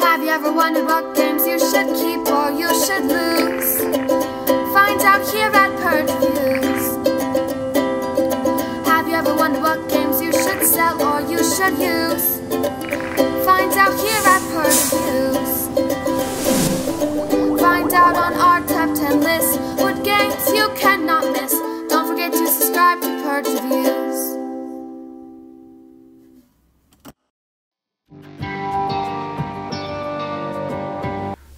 Have you ever wondered what games you should keep or you should lose? Find out here at Purge Reviews. Have you ever wondered what games you should sell or you should use? Find out here at Purge Reviews. Find out on our top 10 list what games you cannot miss. Don't forget to subscribe to Purge Reviews.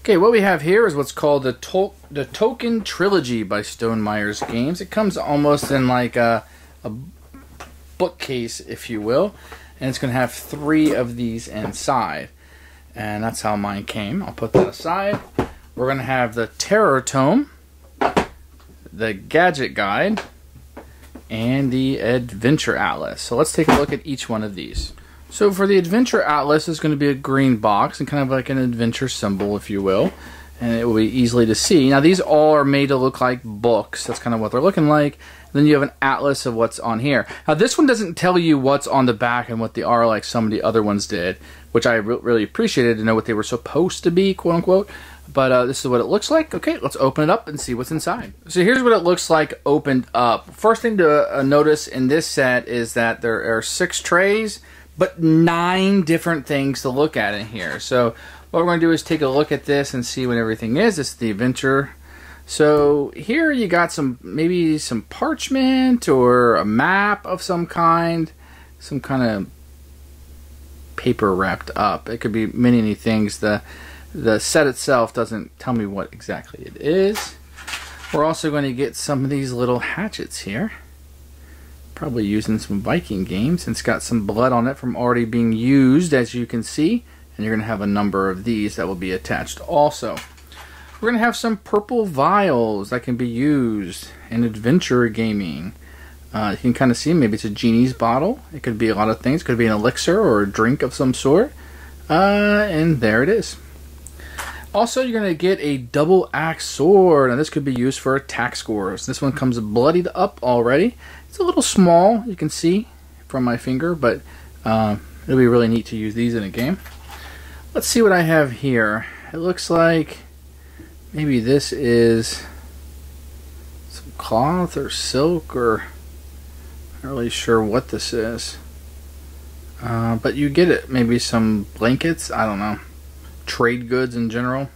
Okay, what we have here is what's called the Token Trilogy by Stonemaier Games. It comes almost in like a bookcase, if you will, and it's going to have 3 of these inside, and that's how mine came. I'll put that aside. We're going to have the Terror Tome, the Gadget Guide, and the Adventure Atlas. So let's take a look at each one of these. So for the Adventure Atlas, it's going to be a green box and kind of like an adventure symbol, if you will. And it will be easily to see. Now these all are made to look like books. That's kind of what they're looking like. Then you have an atlas of what's on here. Now this one doesn't tell you what's on the back and what they are like some of the other ones did, which I really appreciated to know what they were supposed to be, quote unquote. But this is what it looks like. Okay, let's open it up and see what's inside. So here's what it looks like opened up. First thing to notice in this set is that there are 6 trays, but 9 different things to look at in here. So what we're going to do is take a look at this and see what everything is. This is the adventure. So here you got maybe some parchment or a map of some kind of paper wrapped up. It could be many things. The set itself doesn't tell me what exactly it is. We're also going to get some of these little hatchets here. Probably using some Viking games, and it's got some blood on it from already being used, as you can see. And you're going to have a number of these that will be attached also. We're going to have some purple vials that can be used in adventure gaming. You can kind of see maybe it's a genie's bottle. It could be a lot of things. It could be an elixir or a drink of some sort. And there it is. Also, you're going to get a double axe sword, and this could be used for attack scores. This one comes bloodied up already. It's a little small, you can see from my finger, but it'll be really neat to use these in a game. Let's see what I have here. It looks like maybe this is some cloth or silk, or I'm not really sure what this is. But you get it. Maybe some blankets, I don't know. Trade goods in general.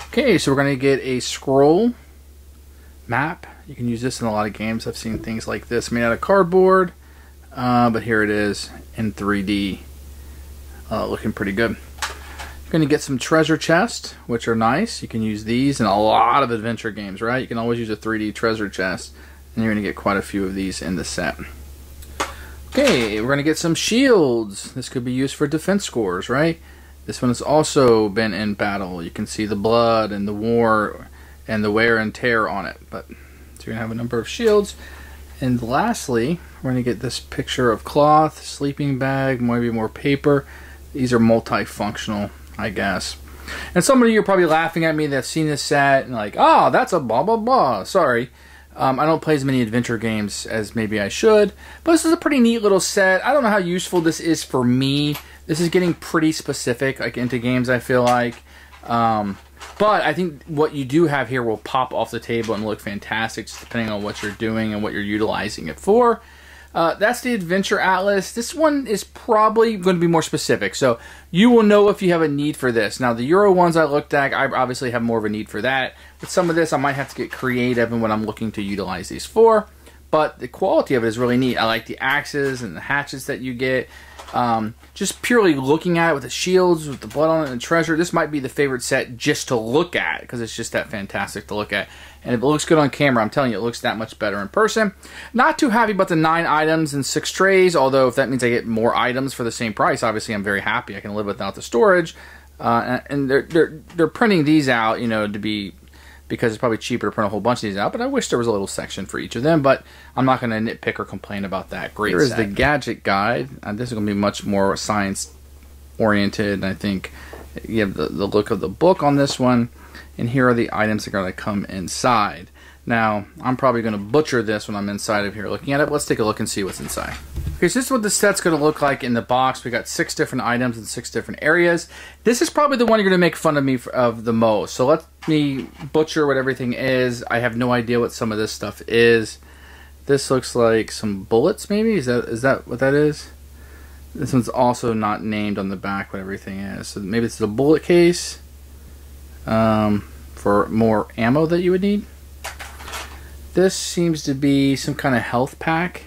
Okay, so we're going to get a scroll map. You can use this in a lot of games. I've seen things like this made out of cardboard, but here it is in 3D, looking pretty good. You're going to get some treasure chests, which are nice. You can use these in a lot of adventure games, right? You can always use a 3D treasure chest, and you're going to get quite a few of these in the set. Okay, we're going to get some shields. This could be used for defense scores, right? This one has also been in battle. You can see the blood and the war and the wear and tear on it. But so you're going to have a number of shields. And lastly, we're going to get this picture of cloth, sleeping bag, maybe more paper. These are multifunctional, I guess. And some of you are probably laughing at me that have seen this set and like, oh, that's a blah, blah, blah. Sorry. I don't play as many adventure games as maybe I should. But this is a pretty neat little set. I don't know how useful this is for me. This is getting pretty specific, like into games, I feel like. But I think what you do have here will pop off the table and look fantastic, just depending on what you're doing and what you're utilizing it for. That's the Adventure Atlas. This one is probably going to be more specific, so you will know if you have a need for this. Now, the Euro ones I looked at, I obviously have more of a need for that. With some of this, I might have to get creative in what I'm looking to utilize these for. But the quality of it is really neat. I like the axes and the hatchets that you get. Just purely looking at it with the shields, with the blood on it and treasure, this might be the favorite set just to look at, because it's just that fantastic to look at. And if it looks good on camera, I'm telling you, it looks that much better in person. Not too happy about the 9 items and 6 trays, although if that means I get more items for the same price, obviously I'm very happy. I can live without the storage. And they're printing these out, you know, to be, because it's probably cheaper to print a whole bunch of these out, but I wish there was a little section for each of them, but I'm not going to nitpick or complain about that. Great. Here is the gadget guide. This is going to be much more science-oriented, and I think you have the look of the book on this one, and here are the items that are going to come inside. Now, I'm probably going to butcher this when I'm inside of here looking at it, but let's take a look and see what's inside. Okay, so this is what the set's going to look like in the box. We got 6 different items in 6 different areas. This is probably the one you're going to make fun of me of the most. So let me butcher what everything is. I have no idea what some of this stuff is. This looks like some bullets, maybe? Is that what that is? This one's also not named on the back what everything is. So maybe it's the bullet case for more ammo that you would need. This seems to be some kind of health pack.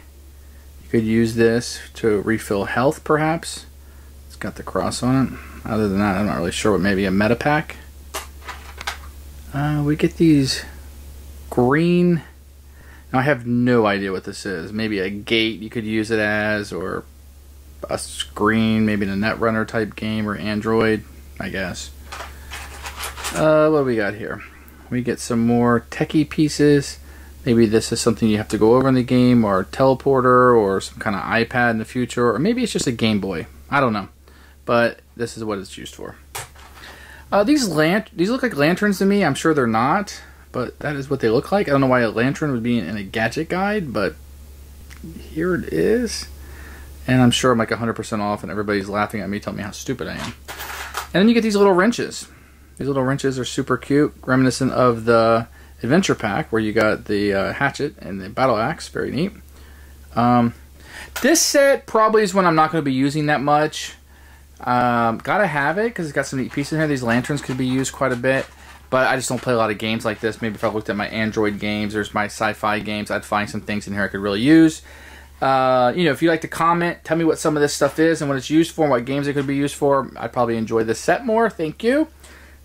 You could use this to refill health, perhaps. It's got the cross on it. Other than that, I'm not really sure what. Maybe a meta pack. We get these green. Now, I have no idea what this is. Maybe a gate you could use it as, or a screen, maybe in a Netrunner type game or Android, I guess. What do we got here? We get some more techie pieces. Maybe this is something you have to go over in the game, or a teleporter, or some kind of iPad in the future, or maybe it's just a Game Boy. I don't know. But this is what it's used for. These look like lanterns to me. I'm sure they're not, but that is what they look like. I don't know why a lantern would be in a gadget guide, but here it is. And I'm sure I'm like 100% off, and everybody's laughing at me, telling me how stupid I am. And then you get these little wrenches. These little wrenches are super cute, reminiscent of the Adventure Pack, where you got the hatchet and the battle axe. Very neat. This set probably is one I'm not going to be using that much. Gotta have it because it's got some neat pieces in here. These lanterns could be used quite a bit, but I just don't play a lot of games like this. Maybe if I looked at my Android games, there's my sci-fi games, I'd find some things in here I could really use. You know, if you like to comment, tell me what some of this stuff is and what it's used for and what games it could be used for. I'd probably enjoy this set more. Thank you.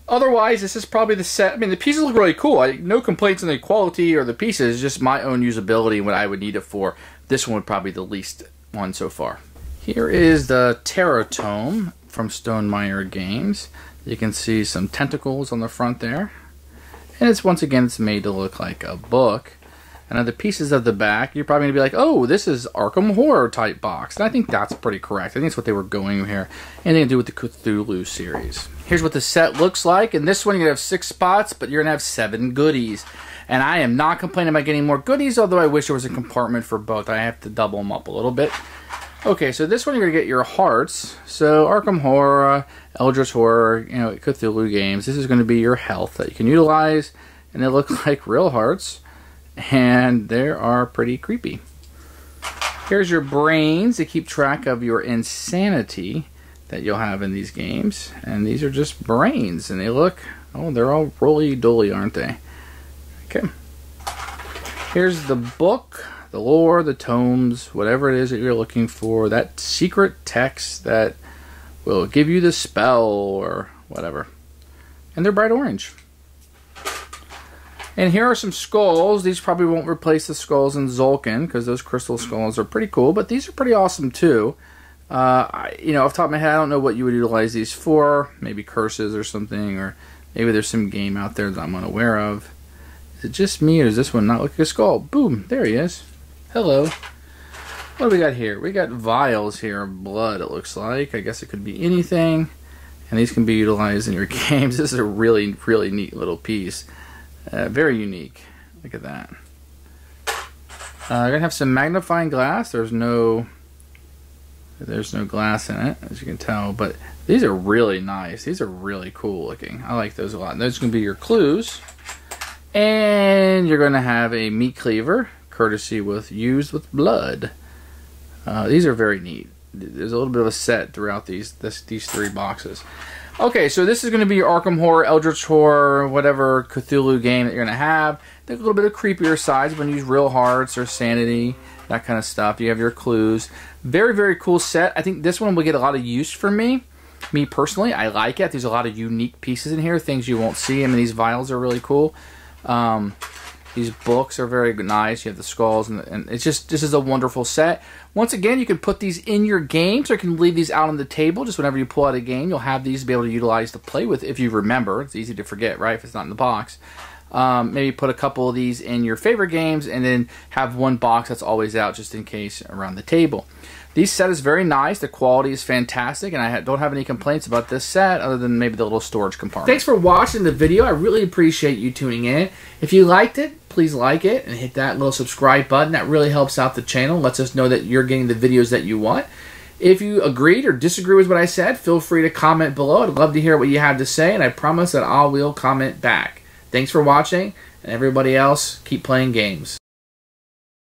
Otherwise, this is probably the set. I mean, the pieces look really cool. No complaints on the quality or the pieces, just my own usability and what I would need it for. This one would probably be the least one so far. Here is the Terror Tome from Stonemaier Games. You can see some tentacles on the front there. And it's, once again, it's made to look like a book. And on the pieces of the back, you're probably going to be like, oh, this is Arkham Horror type box. And I think that's pretty correct. I think it's what they were going here. Anything to do with the Cthulhu series. Here's what the set looks like. In this one, you're going to have 6 spots, but you're going to have 7 goodies. And I am not complaining about getting more goodies, although I wish there was a compartment for both. I have to double them up a little bit. Okay, so this one you're going to get your hearts. So Arkham Horror, Eldritch Horror, you know, Cthulhu games. This is going to be your health that you can utilize. And they look like real hearts. And they are pretty creepy. Here's your brains to keep track of your insanity that you'll have in these games. And these are just brains. And they look, oh, they're all roly-doly, aren't they? Okay. Here's the book, the lore, the tomes, whatever it is that you're looking for. That secret text that will give you the spell or whatever. And they're bright orange. And here are some skulls. These probably won't replace the skulls in Zulkin because those crystal skulls are pretty cool, but these are pretty awesome too. You know, off the top of my head, I don't know what you would utilize these for. Maybe curses or something, or maybe there's some game out there that I'm unaware of. Is it just me, or does this one not look like a skull? Boom, there he is. Hello. What do we got here? We got vials here of blood, it looks like. I guess it could be anything. And these can be utilized in your games. This is a really, really neat little piece. Very unique. Look at that. I'm gonna have some magnifying glass. There's no glass in it, as you can tell, but these are really nice. These are really cool looking. I like those a lot. And those are gonna be your clues. And you're gonna have a meat cleaver, courtesy used with blood. These are very neat. There's a little bit of a set throughout these 3 boxes. Okay, so this is going to be your Arkham Horror, Eldritch Horror, whatever Cthulhu game that you're going to have. They're a little bit of creepier sides. When you use real hearts or sanity, that kind of stuff. You have your clues. Very, very cool set. I think this one will get a lot of use for me. Me personally, I like it. There's a lot of unique pieces in here, things you won't see. I mean, these vials are really cool. These books are very nice. You have the skulls, and it's just, this is a wonderful set. Once again, you can put these in your games, or you can leave these out on the table. Just whenever you pull out a game, you'll have these to be able to utilize to play with if you remember. It's easy to forget, right, if it's not in the box. Maybe put a couple of these in your favorite games, and then have one box that's always out just in case around the table. This set is very nice. The quality is fantastic, and I don't have any complaints about this set other than maybe the little storage compartment. Thanks for watching the video. I really appreciate you tuning in. If you liked it, please like it and hit that little subscribe button. That really helps out the channel, lets us know that you're getting the videos that you want. If you agreed or disagree with what I said, feel free to comment below. I'd love to hear what you have to say, and I promise that I will comment back. Thanks for watching, and everybody else, keep playing games.